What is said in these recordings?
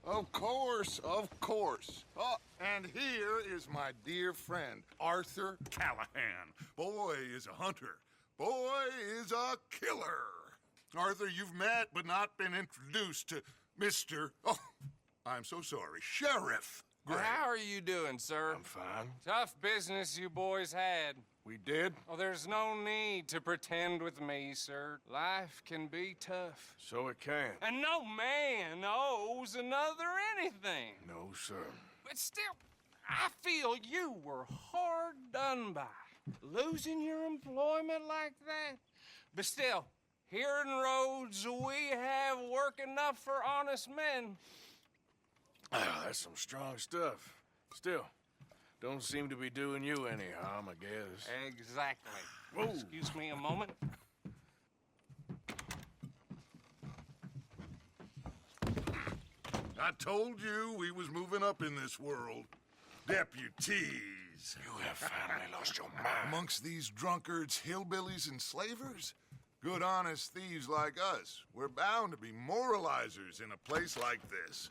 Of course, of course. Oh, and here is my dear friend, Arthur Callahan. Boy is a hunter. Boy is a killer. Arthur, you've met but not been introduced to Mr. Oh, I'm so sorry, Sheriff Gray. How are you doing, sir? I'm fine. Tough business you boys had. We did? Oh, there's no need to pretend with me, sir. Life can be tough. So it can. And no man owes another anything. No, sir. But still, I feel you were hard done by. Losing your employment like that. But still, here in Rhodes, we have work enough for honest men. Ah, that's some strong stuff. Still, don't seem to be doing you any harm, I guess. Exactly. Whoa. Excuse me a moment. I told you we was moving up in this world. Deputies. You have finally lost your mind. Amongst these drunkards, hillbillies, and slavers? Good, honest thieves like us. We're bound to be moralizers in a place like this.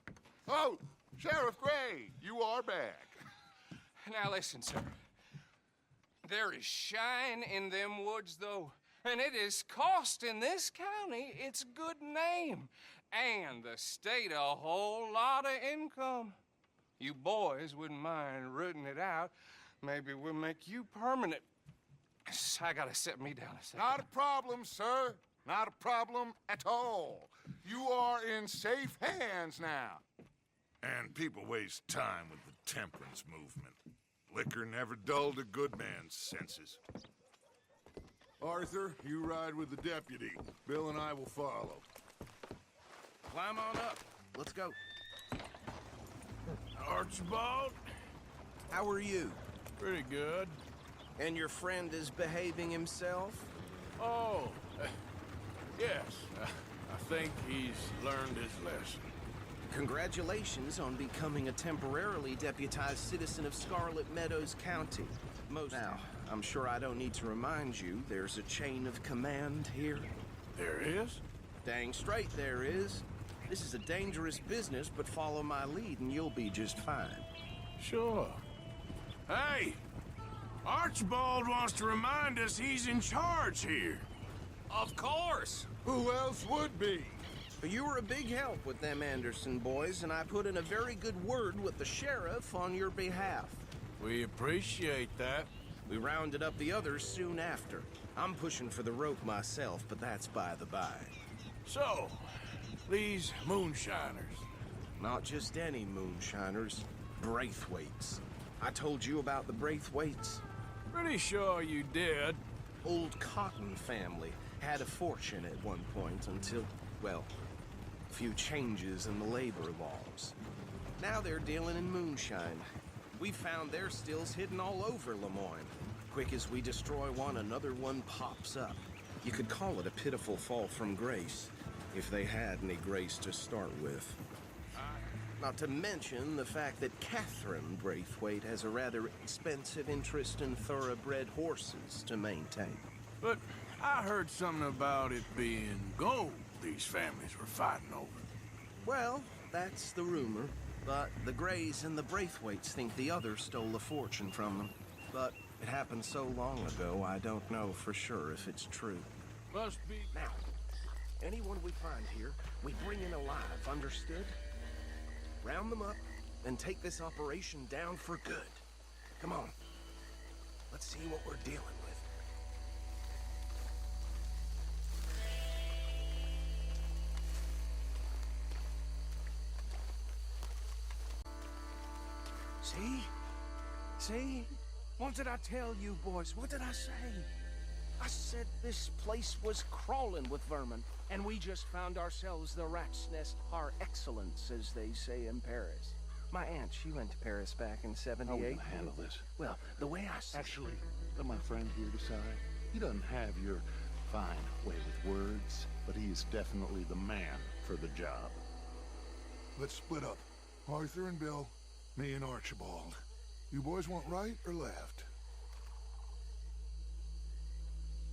Oh, Sheriff Gray, you are back. Now listen, sir. There is shine in them woods, though, and it is costing this county its good name and the state a whole lot of income. You boys wouldn't mind rooting it out. Maybe we'll make you permanent. I gotta sit me down a second. Not a problem, sir. Not a problem at all. You are in safe hands now. And people waste time with the temperance movement. Liquor never dulled a good man's senses. Arthur, you ride with the deputy. Bill and I will follow. Climb on up. Let's go. Archibald? How are you? Pretty good. And your friend is behaving himself? Oh, yes. I think he's learned his lesson. Congratulations on becoming a temporarily deputized citizen of Scarlet Meadows County. Now, I'm sure I don't need to remind you, there's a chain of command here. There is? Dang straight there is. This is a dangerous business, but follow my lead and you'll be just fine. Sure. Hey! Archibald wants to remind us he's in charge here. Of course. Who else would be? You were a big help with them Anderson boys, and I put in a very good word with the sheriff on your behalf. We appreciate that. We rounded up the others soon after. I'm pushing for the rope myself, but that's by the by. So, these moonshiners. Not just any moonshiners, Braithwaites. I told you about the Braithwaites? Pretty sure you did. Old Cotton family had a fortune at one point until, well, a few changes in the labor laws. Now they're dealing in moonshine. We found their stills hidden all over Lemoyne. Quick as we destroy one, another one pops up. You could call it a pitiful fall from grace, if they had any grace to start with. Not to mention the fact that Catherine Braithwaite has a rather expensive interest in thoroughbred horses to maintain. But I heard something about it being gold these families were fighting over. Well, that's the rumor. But the Grays and the Braithwaites think the others stole a fortune from them. But it happened so long ago, I don't know for sure if it's true. Must be. Now, anyone we find here, we bring in alive, understood? Round them up, and take this operation down for good. Come on. Let's see what we're dealing with. See? See? What did I tell you, boys? What did I say? I said this place was crawling with vermin, and we just found ourselves the rat's nest par excellence, as they say in Paris. My aunt, she went to Paris back in '78. How are we gonna handle this? Well, the way I see Actually, let my friend here decide. He doesn't have your fine way with words, but he is definitely the man for the job. Let's split up. Arthur and Bill, me and Archibald. You boys want right or left?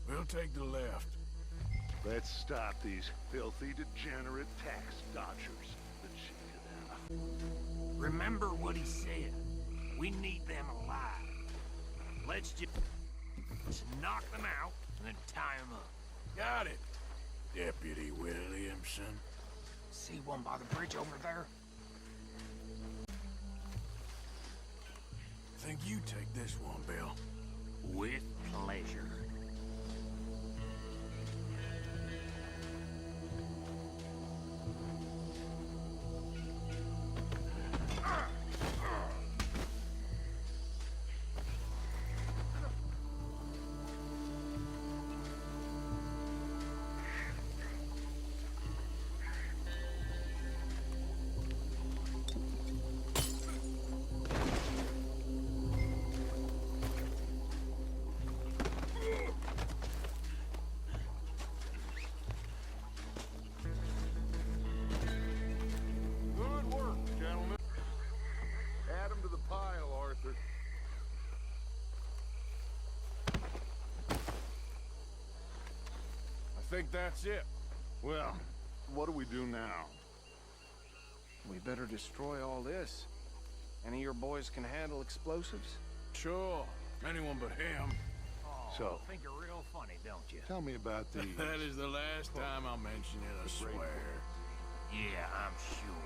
We'll take the left. Let's stop these filthy, degenerate tax dodgers. Let's shake it out. Remember what he said. We need them alive. Let's just knock them out and then tie them up. Got it, Deputy Williamson. See one by the bridge over there? Think you take this one, Bill. With pleasure. Good work, gentlemen. Add 'em to the pile, Arthur. I think that's it. Well, what do we do now? We better destroy all this. Any of your boys can handle explosives? Sure, anyone but him. Oh, So- think you're real funny, don't you? Tell me about these. That is the last time I'll mention it, I swear. Yeah, I'm sure.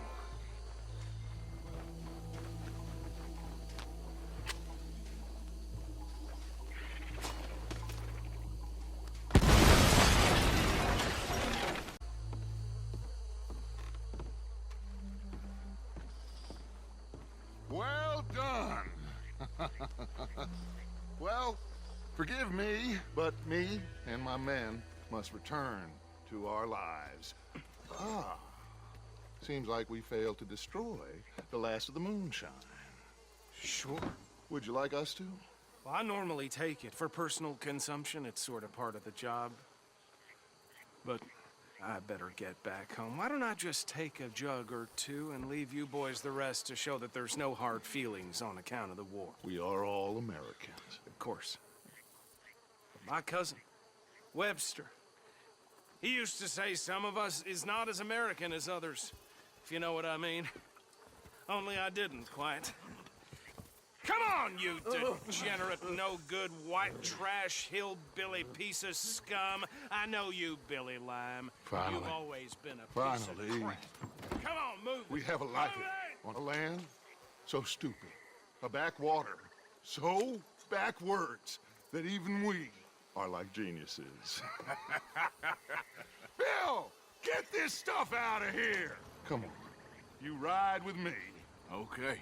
Well done. Well, forgive me, but me and my men must return to our lives. Ah, seems like we failed to destroy the last of the moonshine. Sure. Would you like us to? Well, I normally take it. For personal consumption, it's sort of part of the job. But I better get back home. Why don't I just take a jug or two and leave you boys the rest to show that there's no hard feelings on account of the war? We are all Americans. Of course. But my cousin, Webster, he used to say some of us is not as American as others, if you know what I mean. Only I didn't quite. Come on, you degenerate, no-good, white trash, hillbilly piece of scum. I know you, Billy Lime. Finally. You've always been a piece Finally. of crap. Come on, move it. We have a life Move it! on a land so stupid, a backwater so backwards that even we are like geniuses. Bill, get this stuff out of here! Come on, you ride with me. Okay.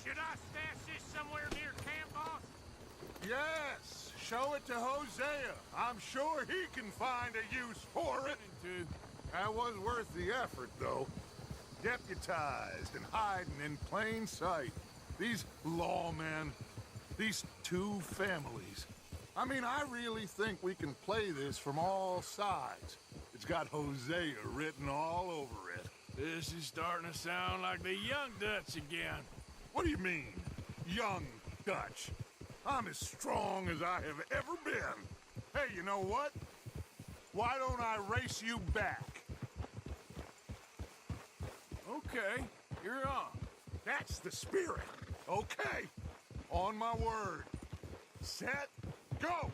Should I stash this somewhere near camp, boss? Yes, show it to Hosea. I'm sure he can find a use for it. That was worth the effort, though. Deputized and hiding in plain sight. These lawmen, these two families. I mean, I really think we can play this from all sides. It's got Hosea written all over it. This is starting to sound like the Young Dutch again. What do you mean, young Dutch? I'm as strong as I have ever been. Hey, you know what? Why don't I race you back? Okay, you're on. That's the spirit. Okay, on my word. Set, go!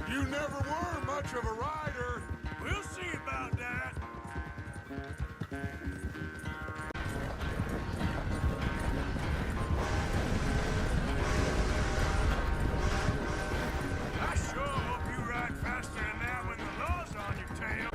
You never were much of a rider. We'll see about that. I sure hope you ride faster than that when the law's on your tail.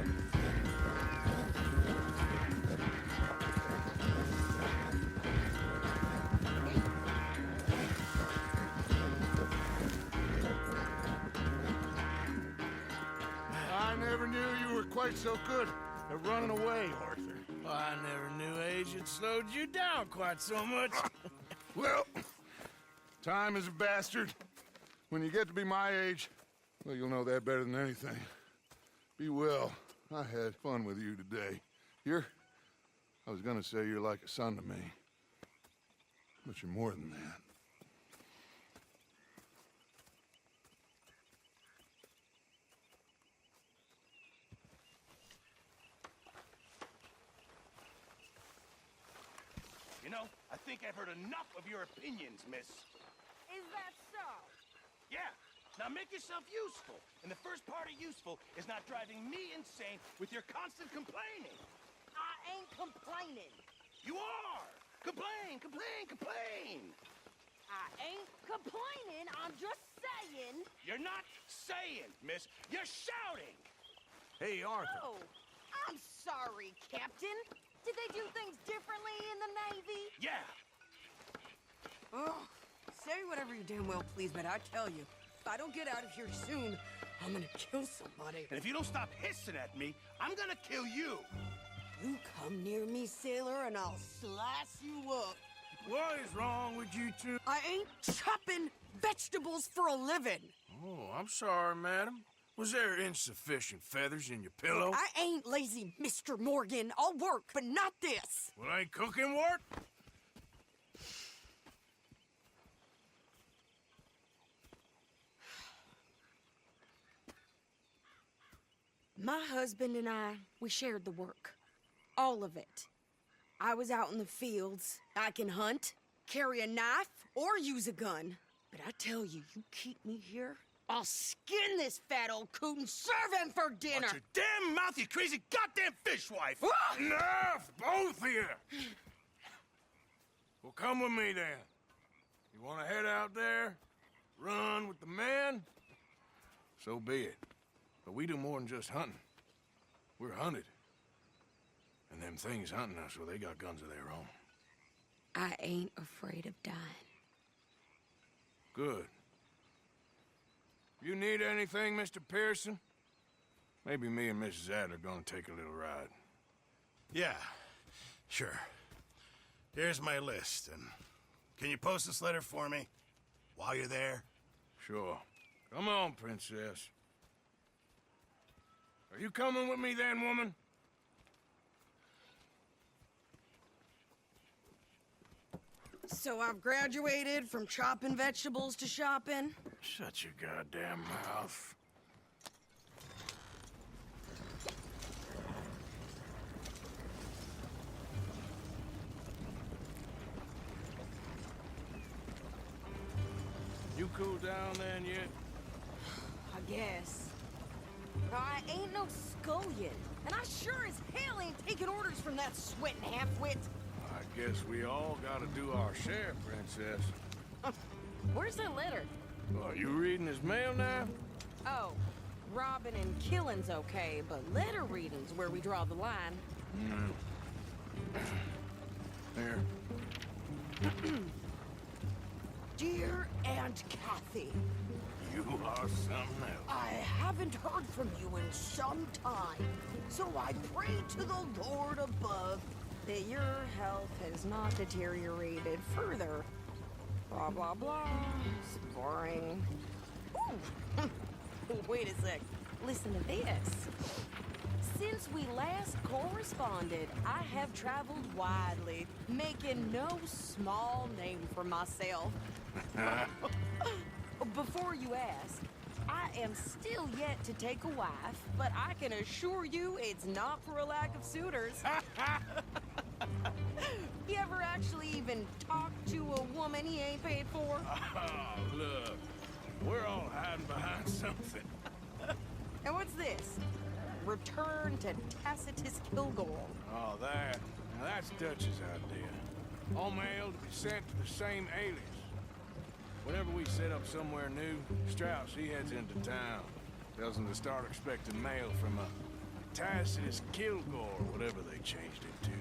I never knew you were quite so good at running away, Arthur. I never knew age had slowed you down quite so much. Well, time is a bastard. When you get to be my age, well, you'll know that better than anything. Be well. I had fun with you today. I was gonna say you're like a son to me. But you're more than that. know, I think I've heard enough of your opinions, miss. Is that so? Yeah. Now make yourself useful. And the first part of useful is not driving me insane with your constant complaining. I ain't complaining. You are! Complain, complain, complain! I ain't complaining. I'm just saying. You're not saying, miss. You're shouting! Hey, Arthur. Oh, I'm sorry, Captain. Did they do things differently in the Navy? Yeah. Oh, say whatever you damn well please, but I tell you, if I don't get out of here soon, I'm gonna kill somebody. And if you don't stop hissing at me, I'm gonna kill you. You come near me, sailor, and I'll slice you up. What is wrong with you two? I ain't chopping vegetables for a living. Oh, I'm sorry, madam. Was there insufficient feathers in your pillow? I ain't lazy, Mr. Morgan. I'll work, but not this. Well, ain't cooking work? My husband and I, we shared the work. All of it. I was out in the fields. I can hunt, carry a knife, or use a gun. But I tell you, you keep me here, I'll skin this fat old coot and serve him for dinner. Watch your damn mouth, you crazy goddamn fishwife! Enough, both of you! Well, come with me then. You want to head out there, run with the men? So be it. But we do more than just hunting. We're hunted. And them things hunting us, well, they got guns of their own. I ain't afraid of dying. Good. You need anything, Mr. Pearson? Maybe me and Mrs. Adler are gonna take a little ride. Yeah, sure. Here's my list, and can you post this letter for me while you're there? Sure. Come on, Princess. Are you coming with me then, woman? So I've graduated from chopping vegetables to shopping. Shut your goddamn mouth. You cool down then yet? I guess. I ain't no scullion, and I sure as hell ain't taking orders from that sweating half-wit. I guess we all gotta do our share, Princess. Where's that letter? Are you reading his mail now? Oh, robbing and killing's okay, but letter reading's where we draw the line. Here. Dear Aunt Kathy, You are something else. I haven't heard from you in some time, so I pray to the Lord above that your health has not deteriorated further. Blah, blah, blah. It's boring. Ooh. Wait a sec. Listen to this. Since we last corresponded, I have traveled widely, making no small name for myself. Before you ask, I am still yet to take a wife, but I can assure you it's not for a lack of suitors. You ever actually even talk to a woman he ain't paid for? Oh, look. We're all hiding behind something. And what's this? Return to Tacitus Kilgore. Oh, that. Now that's Dutch's idea. All mail to be sent to the same alias. Whenever we set up somewhere new, Strauss, he heads into town. Tells them to start expecting mail from a Tacitus Kilgore, whatever they changed it to.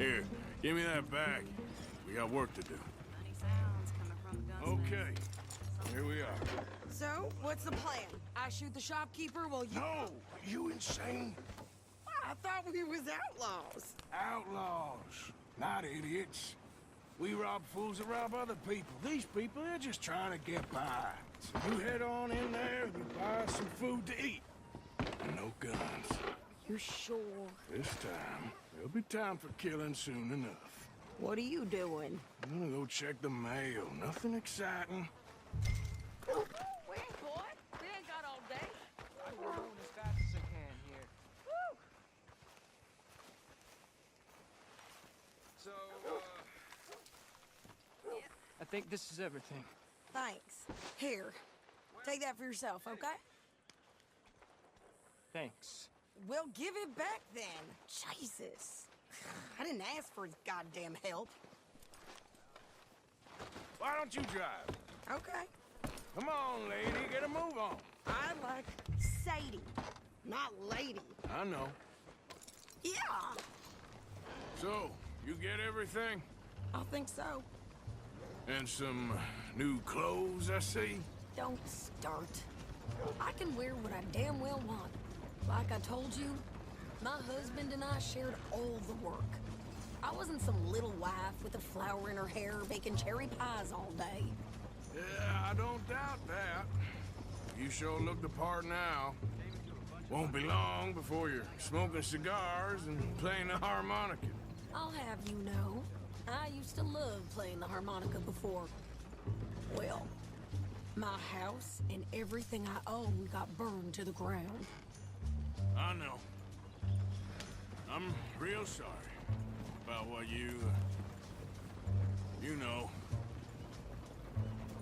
Here, give me that back. We got work to do. Okay, here we are. So, what's the plan? I shoot the shopkeeper while you... No, you insane? I thought we was outlaws. Outlaws, not idiots. We rob fools that rob other people. These people, they're just trying to get by. So you head on in there, you buy some food to eat. And no guns. You sure? This time, there'll be time for killing soon enough. What are you doing? I'm gonna go check the mail. Nothing exciting. Wait, boy. We ain't got all day. I'm going as fast as I can here. think this is everything. Thanks. Here, take that for yourself, okay? Thanks. Well, give it back then. Jesus. I didn't ask for his goddamn help. Why don't you drive? Okay. Come on, lady, get a move on. I like Sadie, not lady. I know. Yeah, So, you get everything? I think so. And some new clothes, I see? Don't start. I can wear what I damn well want. Like I told you, my husband and I shared all the work. I wasn't some little wife with a flower in her hair baking cherry pies all day. Yeah, I don't doubt that. You sure look the part now. Won't be long before you're smoking cigars and playing the harmonica. I'll have you know, I used to love playing the harmonica before. Well, my house and everything I own got burned to the ground. I know. I'm real sorry about what you know.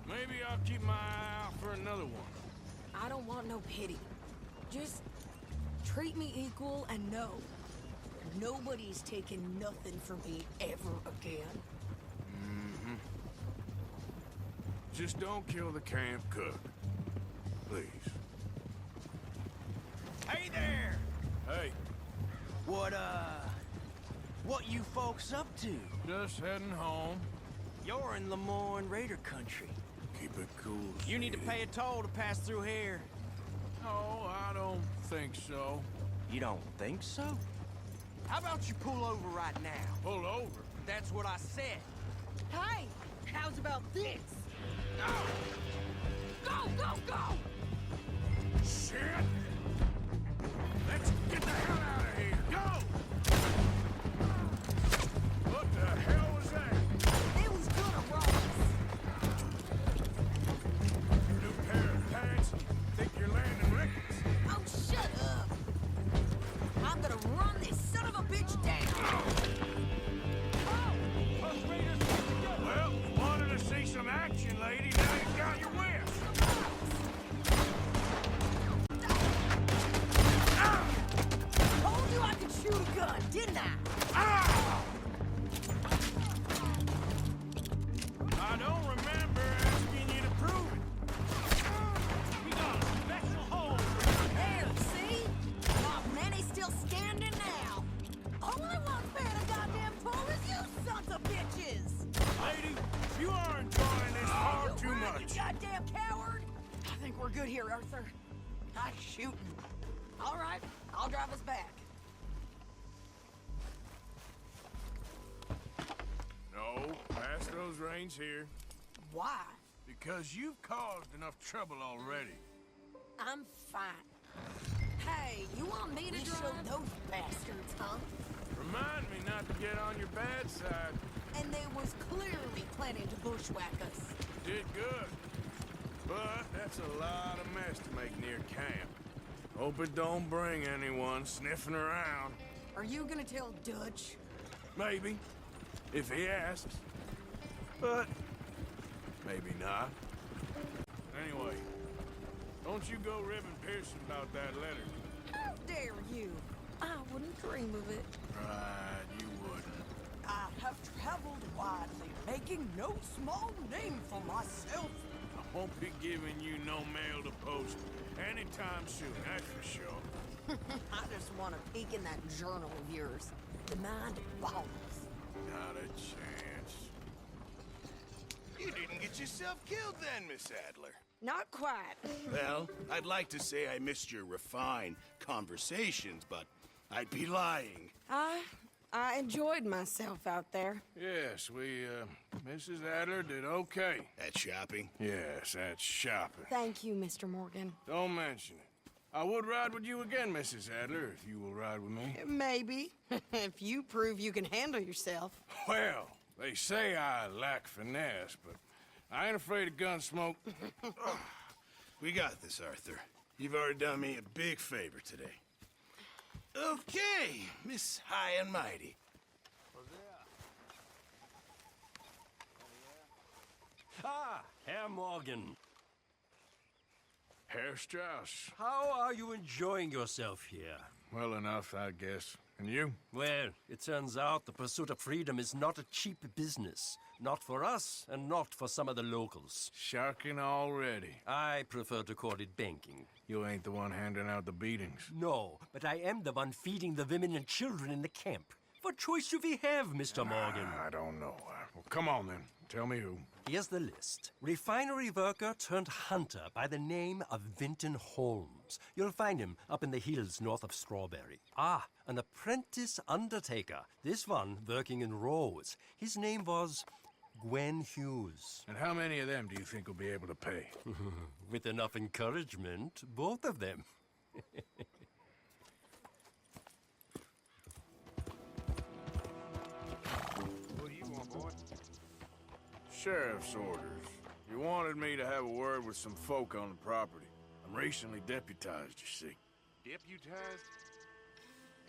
Maybe I'll keep my eye out for another one. I don't want no pity. Just treat me equal and know nobody's taking nothing from me ever again. Just don't kill the camp cook. Please. Hey there! Hey, What you folks up to? just heading home. You're in Lemoyne Raider country. Keep it cool. You need to sweetie. pay a toll to pass through here. No, I don't think so. You don't think so? How about you pull over right now? Pull over. That's what I said. Hey, how's about this? Go, go, go! Shit! Let's get the hell out of here! Go! What the hell was that? It was gonna Rhodes. New pair of pants? Think you're landing Ricketts? Oh, shut up. I'm gonna run this son of a bitch down. Well, wanted to see some action, lady. Now you got your wish. Told you I could shoot a gun, didn't I? I don't remember asking you to prove it. We got a special hold. There, see? My man is still standing now. Only one's paying a goddamn toll is you sons of bitches. Lady, you are enjoying this far You too run, much. You goddamn coward. I think we're good here, Arthur. Nice shooting. All right, I'll drive us back. No, pass those reins here. Why? Because you've caused enough trouble already. I'm fine. Hey, you want me to show those bastards, huh? Remind me not to get on your bad side. And they was clearly planning to bushwhack us. Did good. But that's a lot of mess to make near camp. Hope it don't bring anyone sniffing around. Are you gonna tell Dutch? Maybe, if he asks. But maybe not. Anyway, don't you go ribbing Pearson about that letter. How dare you? I wouldn't dream of it. Right, you wouldn't. I have traveled widely, making no small name for myself. I won't be giving you no mail to post anytime soon, that's for sure. I just want to peek in that journal of yours. The mind boggles. Not a chance. You didn't get yourself killed then, Miss Adler. Not quite. Well, I'd like to say I missed your refined conversations, but I'd be lying. I enjoyed myself out there. Yes, Mrs. Adler did okay. At shopping? Yes, that's shopping. Thank you, Mr. Morgan. Don't mention it. I would ride with you again, Mrs. Adler, if you will ride with me. Maybe. If you prove you can handle yourself. Well, they say I lack finesse, but I ain't afraid of gun smoke. We got this, Arthur. You've already done me a big favor today. Okay, Miss High and Mighty. Ah, Herr Morgan. Herr Strauss. How are you enjoying yourself here? Well enough, I guess. And you? Well, it turns out the pursuit of freedom is not a cheap business. Not for us, and not for some of the locals. Sharking already. I prefer to call it banking. You ain't the one handing out the beatings. No, but I am the one feeding the women and children in the camp. What choice do we have, Mr. Morgan? I don't know. Well, come on then. Tell me who. Here's the list. Refinery worker turned hunter by the name of Vinton Holmes. You'll find him up in the hills north of Strawberry. Ah, an apprentice undertaker. This one working in Rhodes. His name was Gwen Hughes. And how many of them do you think will be able to pay? With enough encouragement, both of them. What do you want, boy? Sheriff's orders. You wanted me to have a word with some folk on the property. I'm recently deputized, you see. Deputized?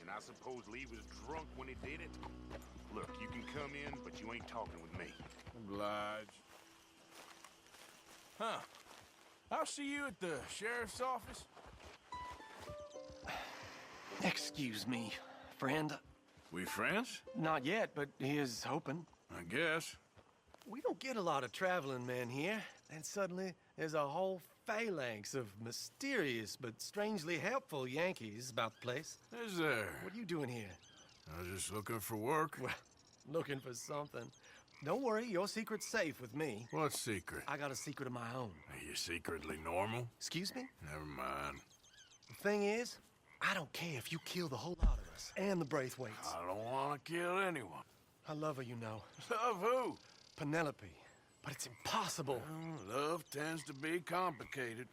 And I suppose Lee was drunk when he did it? Look, you can come in, but you ain't talking with me. Obliged. Huh. I'll see you at the sheriff's office. Excuse me, friend. We friends? Not yet, but here's hoping. I guess. We don't get a lot of traveling men here, and suddenly there's a whole phalanx of mysterious but strangely helpful Yankees about the place. Is there? What are you doing here? I was just looking for work. Well, looking for something. Don't worry, your secret's safe with me. What secret? I got a secret of my own. Are you secretly normal? Excuse me? Never mind. The thing is, I don't care if you kill the whole lot of us and the Braithwaites. I don't want to kill anyone. I love her, you know. Love who? Penelope. But it's impossible. Well, love tends to be complicated.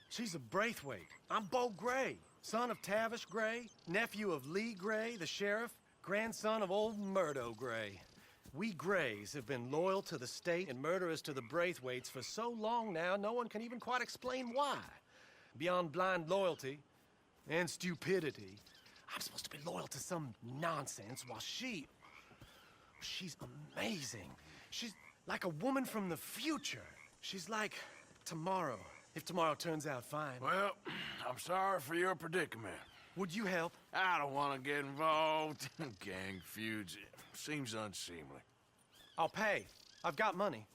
She's a Braithwaite. I'm Bo Gray, son of Tavish Gray, nephew of Lee Gray, the sheriff, grandson of old Murdo Gray. We Grays have been loyal to the state and murderous to the Braithwaites for so long now, no one can even quite explain why. Beyond blind loyalty and stupidity, I'm supposed to be loyal to some nonsense while she's amazing. She's like a woman from the future. She's like tomorrow, if tomorrow turns out fine. Well, I'm sorry for your predicament. Would you help? I don't want to get involved in gang feuds. It seems unseemly. I'll pay. I've got money.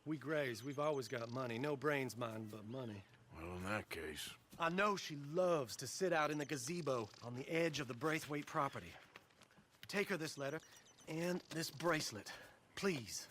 We Grays, we've always got money. No brains, mind, but money. Well, in that case... I know she loves to sit out in the gazebo on the edge of the Braithwaite property. Take her this letter and this bracelet, please.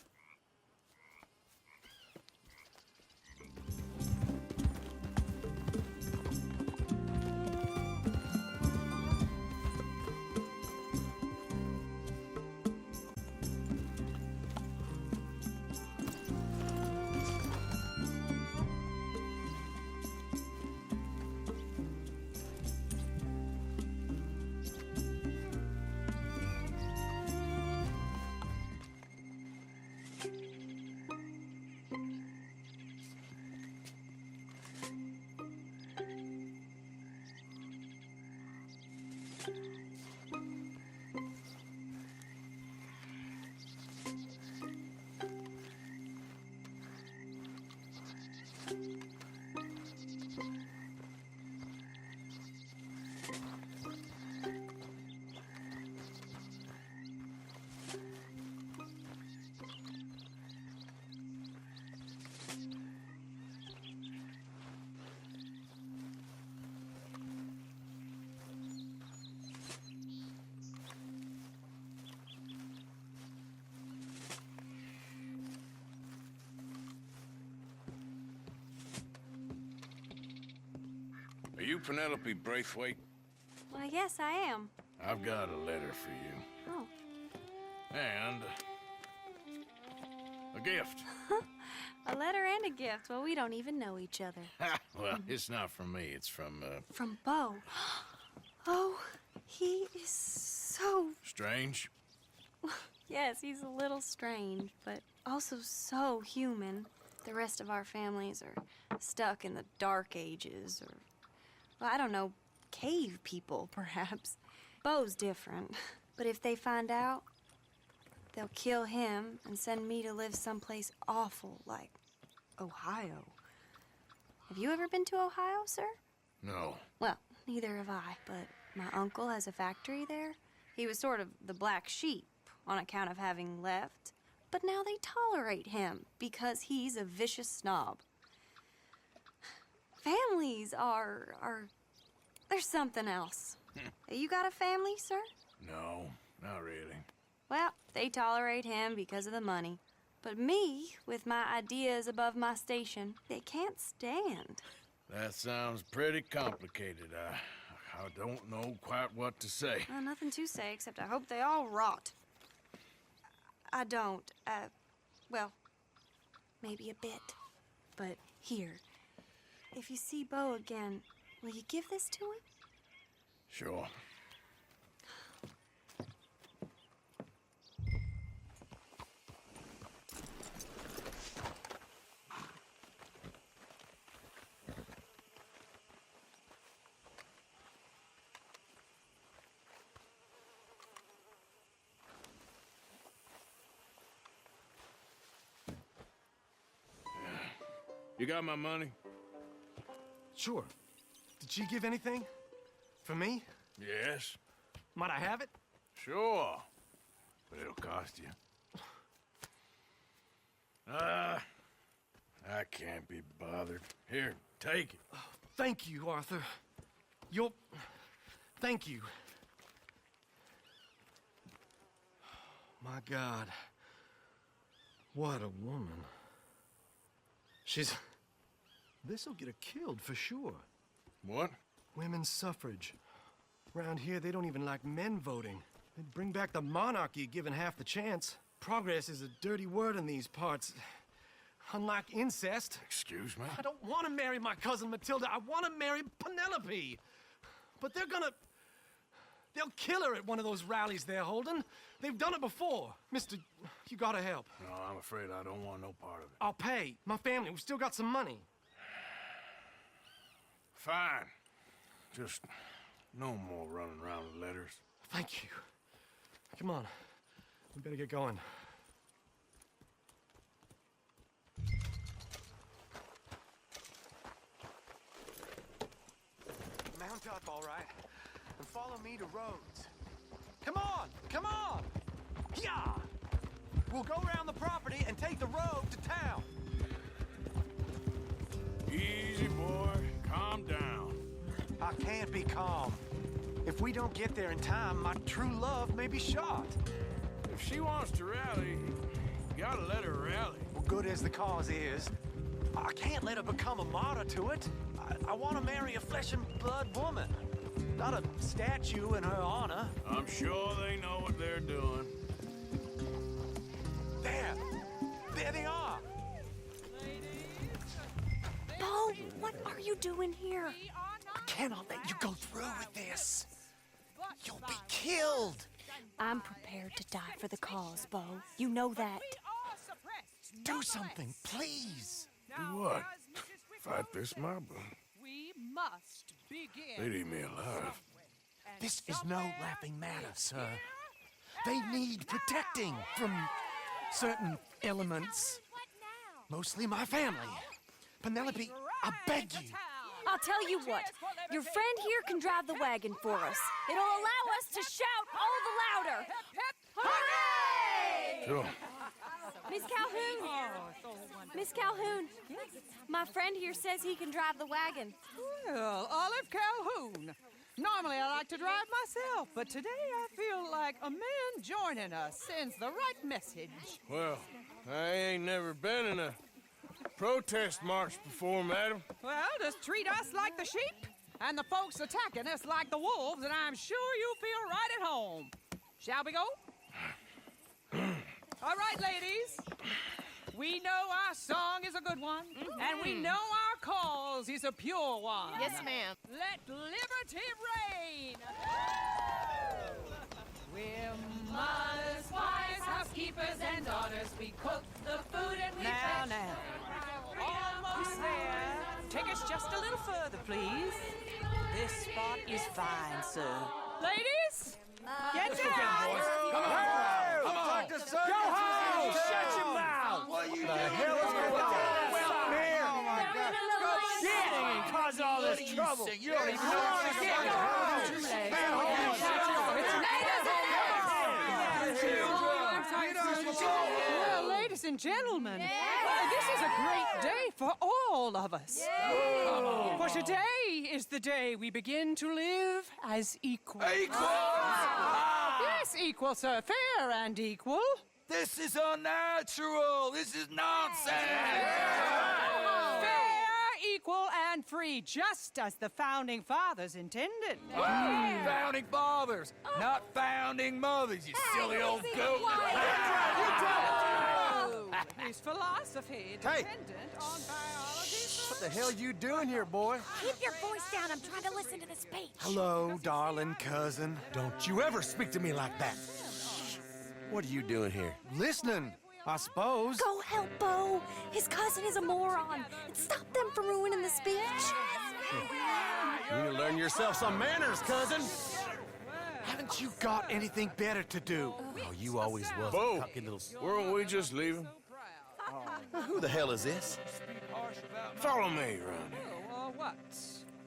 Are you Penelope Braithwaite? Why, yes, I am. I've got a letter for you. Oh. And... a gift. A letter and a gift. Well, we don't even know each other. Well, it's not from me. It's from, From Bo. Oh, he is so... Strange? Yes, he's a little strange, but also so human. The rest of our families are stuck in the Dark Ages, or, well, I don't know, cave people, perhaps. Bo's different, but if they find out, they'll kill him and send me to live someplace awful like Ohio. Have you ever been to Ohio, sir? No. Well, neither have I, but my uncle has a factory there. He was sort of the black sheep on account of having left, but now they tolerate him because he's a vicious snob. Families there's something else. You got a family, sir? No, not really. Well, they tolerate him because of the money. But me, with my ideas above my station, they can't stand. That sounds pretty complicated. I don't know quite what to say. Well, nothing to say, except I hope they all rot. I don't. Well, maybe a bit. But here, if you see Bo again, will you give this to him? Sure. You got my money? Sure. Did she give anything? For me? Yes. Might I have it? Sure. But it'll cost you. I can't be bothered. Here, take it. Oh, thank you, Arthur. Thank you. My God. What a woman. This'll get her killed for sure. What? Women's suffrage. Around here, they don't even like men voting. They'd bring back the monarchy given half the chance. Progress is a dirty word in these parts. Unlike incest. Excuse me? I don't want to marry my cousin Matilda. I want to marry Penelope. But they'll kill her at one of those rallies they're holding. They've done it before. Mister, you gotta help. No, I'm afraid I don't want no part of it. I'll pay. My family, we've still got some money. Fine. Just no more running around with letters. Thank you. Come on. We better get going. Mount up, all right, and follow me to Rhodes. Come on! Come on! Yeah! We'll go around the property and take the road to town. Easy, boy. Calm down. I can't be calm. If we don't get there in time, my true love may be shot. If she wants to rally, you gotta let her rally. Well, good as the cause is, I can't let her become a martyr to it. I want to marry a flesh and blood woman, not a statue in her honor. I'm sure they know what they're doing. There they are. Bo, what are you doing here? I cannot let you go through with this. You'll be killed. I'm prepared to die for the cause, Bo. You know that. Do something, please. Do what? Fight this mob? We must begin. They'd eat me alive. This is no laughing matter, sir. They need protecting from certain elements. Mostly my family. Penelope, I beg you. I'll tell you what. Your friend here can drive the wagon for us. It'll allow us to shout all the louder. Hooray! Sure. Miss Calhoun. Miss Calhoun. My friend here says he can drive the wagon. Well, Olive Calhoun. Normally I like to drive myself, but today I feel like a man joining us sends the right message. Well, I ain't never been in a protest march before, madam. Well, just treat us like the sheep, and the folks attacking us like the wolves, and I'm sure you feel right at home. Shall we go? All right, ladies. We know our song is a good one, and we know our cause is a pure one. Yes, ma'am. Let liberty reign. We're mothers, wives, housekeepers, and daughters. We cook the food and we fetch. Now. Almost there. Take us just a little further, please. This spot is fine, sir. Ladies, get down. Come on. Come on. Come on. and gentlemen, this is a great day for all of us. For today is the day we begin to live as equals. Yes, equal, sir. Fair and equal. This is unnatural. This is nonsense. Fair, equal, and free, just as the Founding Fathers intended. Founding fathers, not founding mothers, you silly old goat. His philosophy dependent on biology. What the hell you doing here, boy? Keep your voice down. I'm trying to listen to the speech. Hello, darling cousin. Don't you ever speak to me like that. What are you doing here? Listening, I suppose. Go help Bo. His cousin is a moron. And stop them from ruining the speech. You need to learn yourself some manners, cousin. Haven't you got anything better to do? Oh, you always was Bo, a cocky little... weren't we just leaving? Who the hell is this? Follow me, Ronnie. What?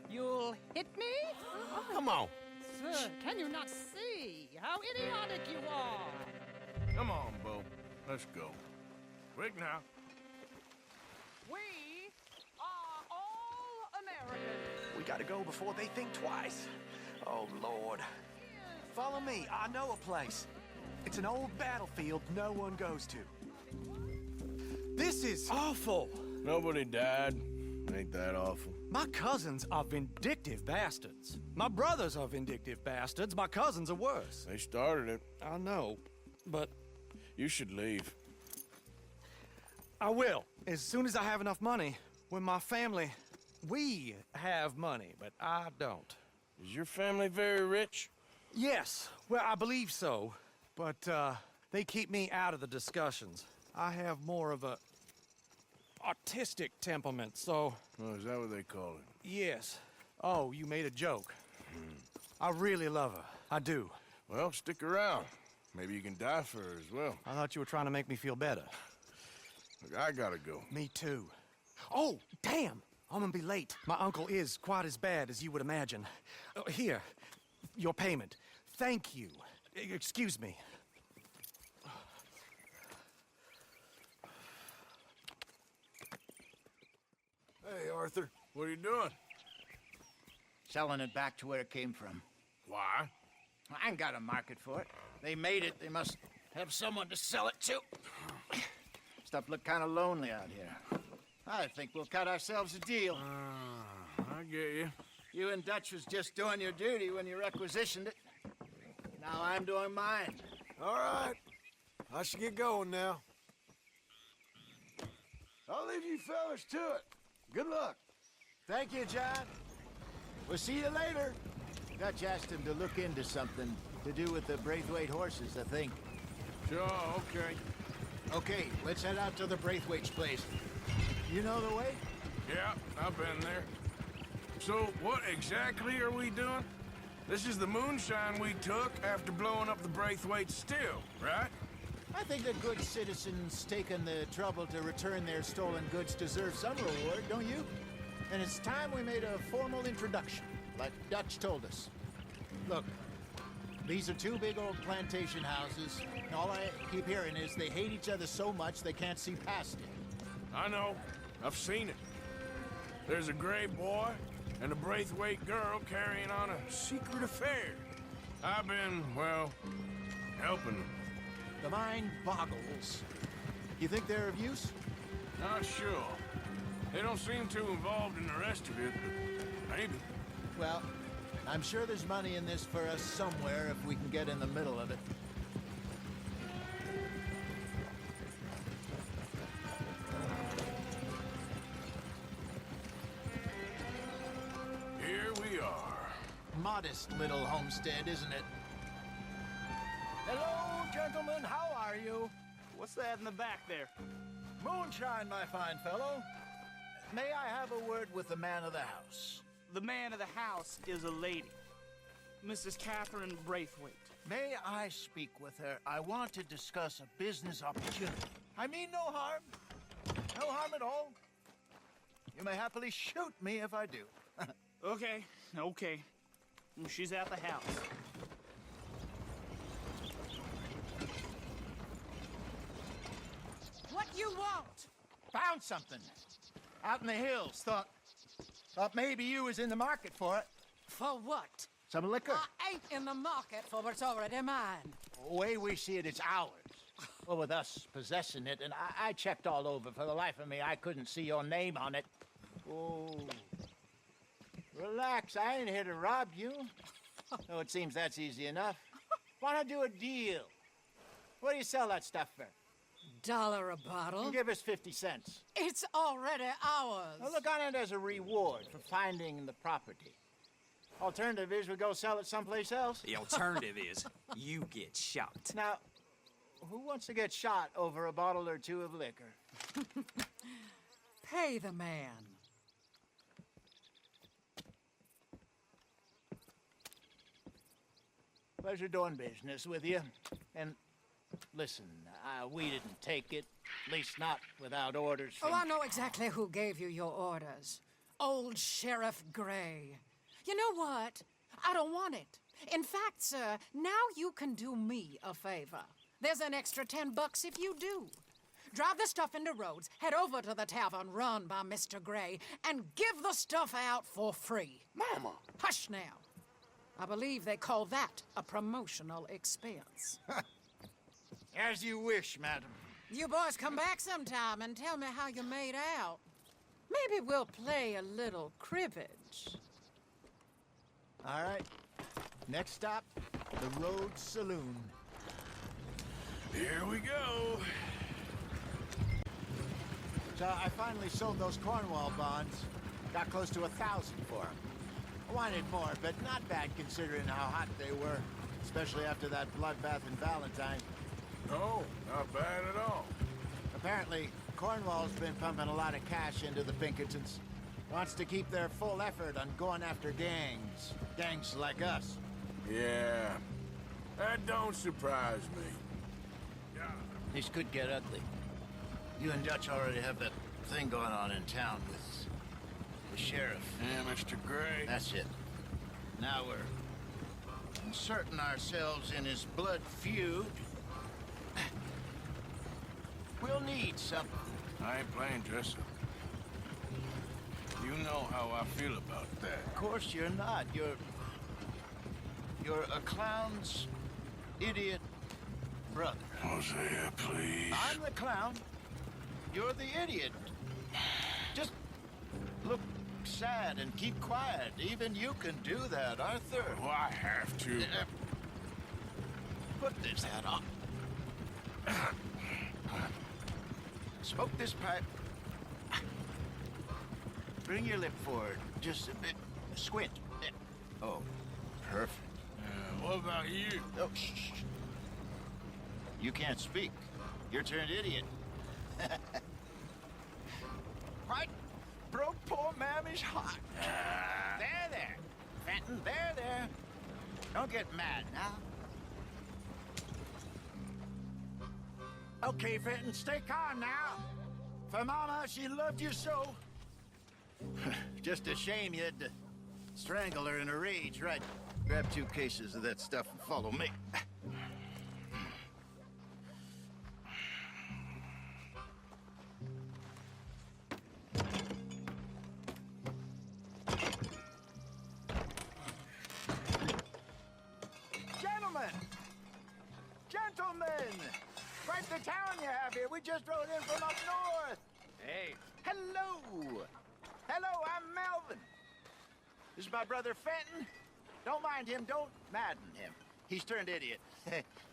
You'll hit me? Come on. Sir, can you not see how idiotic you are? Come on, Bo. Let's go. Quick now. We are all Americans. We gotta go before they think twice. Oh, Lord. Follow me. I know a place. It's an old battlefield no one goes to. This is awful. Nobody died. Ain't that awful? My cousins are vindictive bastards. My brothers are vindictive bastards. My cousins are worse. They started it. I know, but You should leave. I will. As soon as I have enough money. When my family... We have money, but I don't. Is your family very rich? Yes. Well, I believe so. But, they keep me out of the discussions. I have more of a... artistic temperament, so... Oh, is that what they call it? Yes. Oh, you made a joke. I really love her. I do. Well, stick around. Maybe you can die for her as well. I thought you were trying to make me feel better. Look, I gotta go. Me too. Oh, damn! I'm gonna be late. My uncle is quite as bad as you would imagine. Here, your payment. Thank you. Excuse me. Hey, Arthur. What are you doing? Selling it back to where it came from. Why? I ain't got a market for it. They made it. They must have someone to sell it to. Stuff look kind of lonely out here. I think we'll cut ourselves a deal. I get you. You and Dutch was just doing your duty when you requisitioned it. Now I'm doing mine. All right. I should get going now. I'll leave you fellas to it. Good luck. Thank you, John. We'll see you later. Dutch asked him to look into something to do with the Braithwaite horses, I think. Sure, okay. Okay, let's head out to the Braithwaite's place. You know the way? Yeah, I've been there. So, what exactly are we doing? This is the moonshine we took after blowing up the Braithwaite still, right? I think that good citizens taking the trouble to return their stolen goods deserve some reward, don't you? And it's time we made a formal introduction, like Dutch told us. Look, these are two big old plantation houses, and all I keep hearing is they hate each other so much they can't see past it. I know. I've seen it. There's a gray boy and a Braithwaite girl carrying on a secret affair. I've been, well, helping them. The mind boggles. You think they're of use? Not sure. They don't seem too involved in the rest of it, but maybe. Well, I'm sure there's money in this for us somewhere if we can get in the middle of it. Here we are. Modest little homestead, isn't it? Hello, gentlemen. How are you? What's that in the back there? Moonshine, my fine fellow. May I have a word with the man of the house? The man of the house is a lady, Mrs. Catherine Braithwaite. May I speak with her? I want to discuss a business opportunity. I mean no harm. No harm at all. You may happily shoot me if I do. Okay. She's at the house. What found something out in the hills. Thought maybe you was in the market for it. For what? Some liquor. I ain't in the market for what's already mine. The way we see it, it's ours. Well, with us possessing it, and I checked all over. For the life of me, I couldn't see your name on it. Oh. Relax, I ain't here to rob you. Oh, it seems that's easy enough. Wanna do a deal? What do you sell that stuff for? $1 a bottle? You give us 50 cents. It's already ours. Now look on it as a reward for finding the property. Alternative is we go sell it someplace else. The alternative is you get shot. Now, who wants to get shot over a bottle or two of liquor? Pay the man. Pleasure doing business with you. And listen, we didn't take it. At least not without orders from... Oh, I know exactly who gave you your orders. Old Sheriff Gray. You know what? I don't want it. In fact, sir, now you can do me a favor. There's an extra $10 if you do. Drive the stuff into Rhodes, head over to the tavern run by Mr. Gray, and give the stuff out for free. Mama! Hush now. I believe they call that a promotional expense. As you wish, madam. You boys come back sometime and tell me how you made out. Maybe we'll play a little cribbage. All right. Next stop, the Rhodes Saloon. Here we go. So I finally sold those Cornwall bonds. Got close to 1,000 for them. I wanted more, but not bad considering how hot they were, especially after that bloodbath in Valentine. No, not bad at all. Apparently, Cornwall's been pumping a lot of cash into the Pinkertons. Wants to keep their full effort on going after gangs. Gangs like us. Yeah, that don't surprise me. This could get ugly. You and Dutch already have that thing going on in town with the sheriff. Yeah, Mr. Gray. That's it. Now we're inserting ourselves in his blood feud. We'll need something. I ain't playing dress up. You know how I feel about that. Of course you're not. You're a clown's idiot brother. Hosea, please. I'm the clown. You're the idiot. Just look sad and keep quiet. Even you can do that, Arthur. Oh, I have to. Put this hat on. Smoke this pipe. Bring your lip forward. Just a bit. Squint. Oh, perfect. What about you? Oh, shh. You can't speak. You're turned idiot. Right? Broke poor Mammy's heart. There. Fenton, there. Don't get mad now. Okay, Fenton, stay calm now. For Mama, she loved you so. Just a shame you had to strangle her in a rage, right? Grab 2 cases of that stuff and follow me. Gentlemen! Quite the town you have here. We just rode in from up north. Hey. Hello. I'm Melvin. This is my brother Fenton. Don't mind him. Don't madden him. He's turned idiot.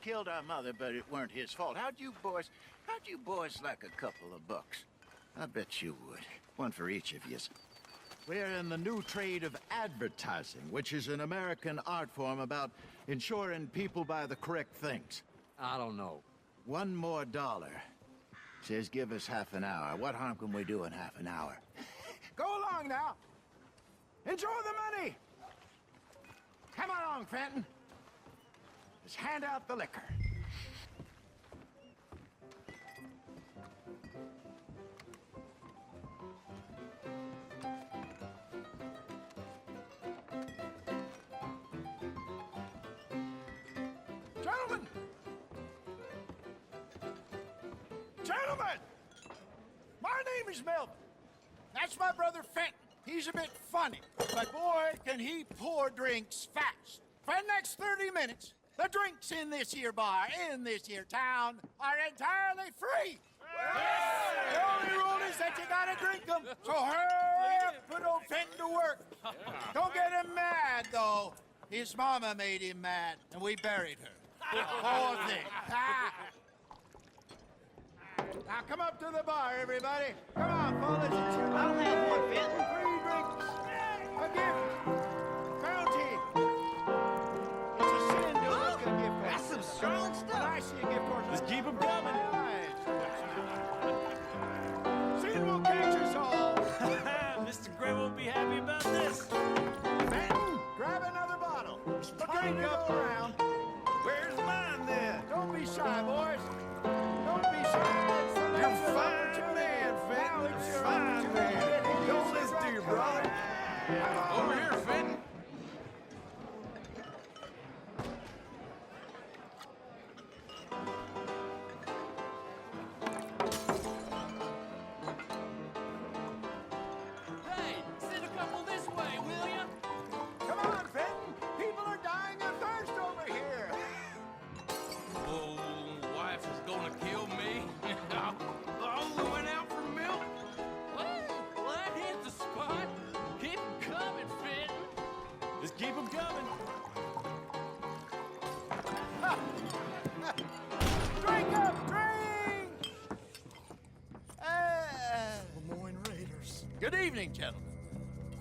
Killed our mother, but it weren't his fault. How'd you boys like a couple of bucks? I bet you would. One for each of yous. We're in the new trade of advertising, which is an American art form about ensuring people buy the correct things. I don't know. $1 more. Says give us half an hour. What harm can we do in half an hour? Go along now. Enjoy the money. Come along, Fenton. Just hand out the liquor. Gentlemen! My name is Melvin. That's my brother Fenton. He's a bit funny, but boy, can he pour drinks fast. For the next 30 minutes, the drinks in this here bar, in this here town, are entirely free. The only rule is that you gotta drink them. So hurry up, put old Fenton to work. Don't get him mad, though. His mama made him mad, and we buried her. Poor thing. Now come up to the bar, everybody. Come on, fellas. I'll have one, Fenton. Free drinks. A gift. Bounty. It's a sin to look a gift. That's some strong stuff. When I see a gift horse, Just keep 'em coming. Sin will catch us all. Mr. Gray won't be happy about this. Fenton, grab another bottle. A drink up around. Where's mine then? Don't be shy, boys. Don't be shy. You're fine man, Fenton. You're fine man. Don't listen to your brother. Over here, Fenton. Hey, send a couple this way, will ya? Come on, Fenton. People are dying of thirst over here. Oh, wife is gonna kill me. I only went out for milk. Well, that hit the spot. Keep 'em coming, Fenton. Just keep 'em coming. Drink up, drink! Lemoyne Raiders. Good evening, gentlemen.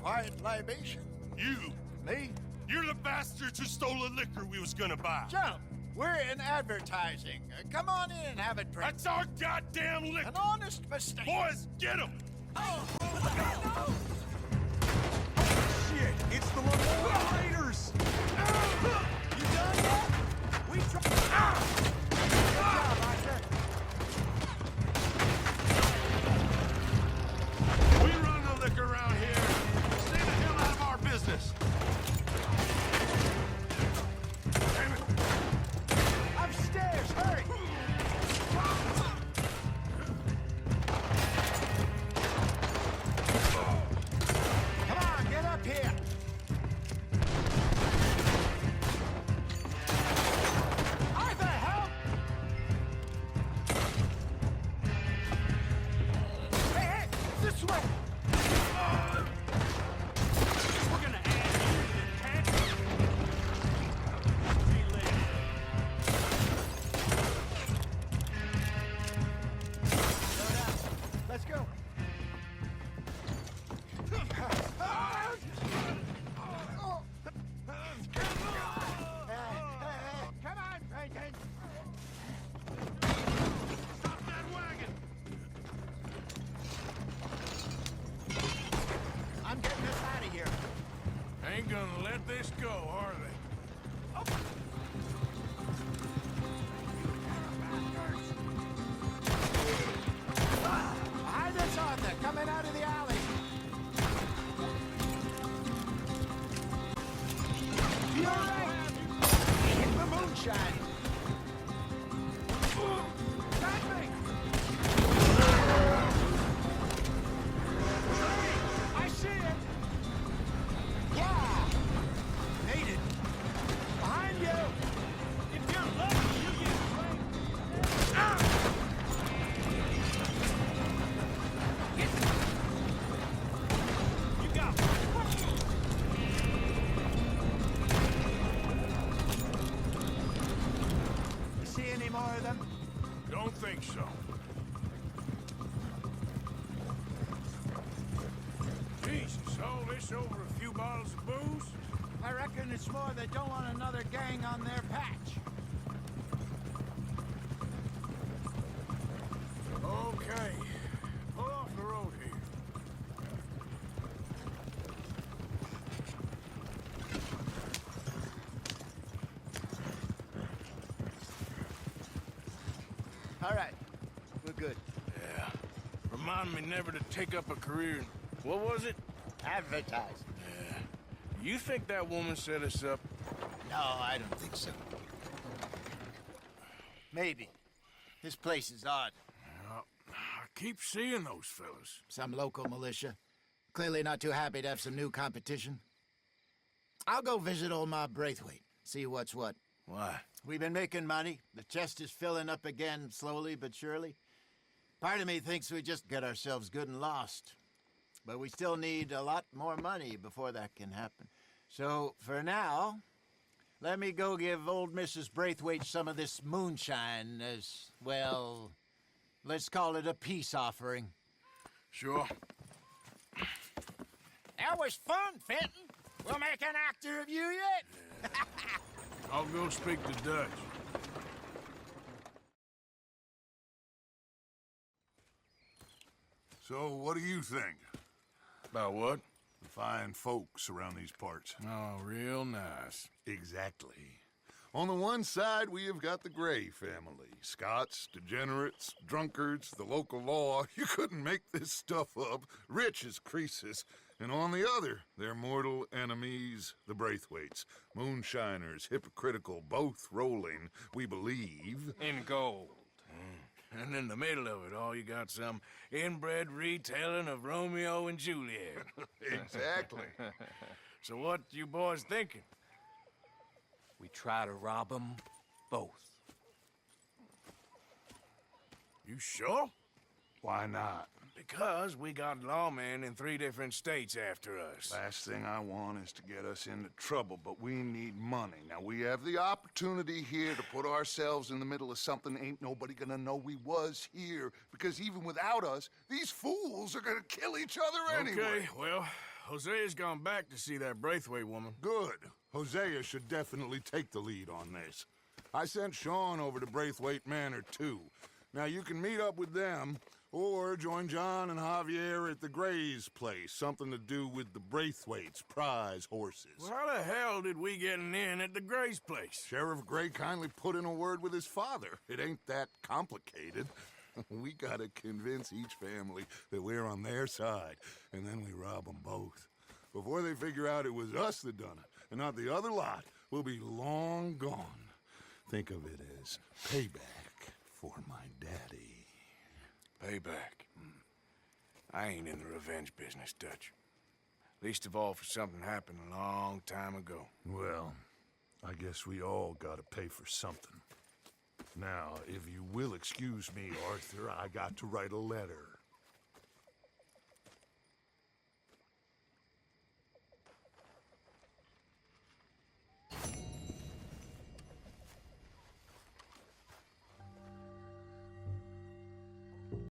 Quiet libation. You! Me? You're the bastards who stole the liquor we was gonna buy. Gentlemen, we're in advertising. Come on in and have a drink. That's our goddamn liquor! An honest mistake. Boys, get him! Shit, it's the Lemoyne Raiders! You done yet? We tried. Good job, Roger. We run the liquor around here. Stay the hell out of our business. Damn it. Upstairs, hurry. Come on, get up here. Arthur, help! Hey, hey, this way. We're gonna add you to the tax. See you later. Let's go. Come on, Franklin. Stop that wagon! I'm getting us out of here. Ain't gonna let this go, are they? Behind us, Arthur, coming out of the alley. To your right. Hit the moonshine. Got me. I see it. Yeah. Made it. Behind you. If you're lucky, you get framed. You got You see any more of them? Don't think so. Jesus, all this over a few bottles of booze? I reckon it's more they don't want another gang on their patch. Okay. Pull off the road here. All right. We're good. Yeah. Remind me never to take up a career in... What was it? Advertising. Yeah. You think that woman set us up? No, I don't think so. Maybe. This place is odd. Well, I keep seeing those fellas. Some local militia. Clearly not too happy to have some new competition. I'll go visit old Ma Braithwaite, see what's what. Why? We've been making money. The chest is filling up again, slowly but surely. Part of me thinks we just get ourselves good and lost. But we still need a lot more money before that can happen. So, for now, let me go give old Mrs. Braithwaite some of this moonshine as, well, let's call it a peace offering. Sure. That was fun, Fenton. We'll make an actor of you yet. I'll go speak to Dutch. So, what do you think? About what? The fine folks around these parts. Oh, real nice. Exactly. On the one side, we have got the Gray family. Scots, degenerates, drunkards, the local law. You couldn't make this stuff up. Rich as Croesus. And on the other, their mortal enemies, the Braithwaites. Moonshiners, hypocritical, both rolling, we believe, in gold. And in the middle of it all, you got some inbred retelling of Romeo and Juliet. Exactly. So what you boys thinking? We try to rob them both. You sure? Why not? Because we got lawmen in 3 different states after us. Last thing I want is to get us into trouble, but we need money. Now, we have the opportunity here to put ourselves in the middle of something ain't nobody gonna know we was here, because even without us, these fools are gonna kill each other anyway. Okay, well, Hosea's gone back to see that Braithwaite woman. Good. Hosea should definitely take the lead on this. I sent Sean over to Braithwaite Manor, too. Now, you can meet up with them, or join John and Javier at the Gray's place. Something to do with the Braithwaites' prize horses. Well, how the hell did we get in at the Gray's place? Sheriff Gray kindly put in a word with his father. It ain't that complicated. We gotta convince each family that we're on their side, and then we rob them both. Before they figure out it was us that done it, and not the other lot, we'll be long gone. Think of it as payback for my daddy. Payback. I ain't in the revenge business, Dutch. Least of all for something happened a long time ago. Well, I guess we all gotta pay for something. Now, if you will excuse me, Arthur, I got to write a letter.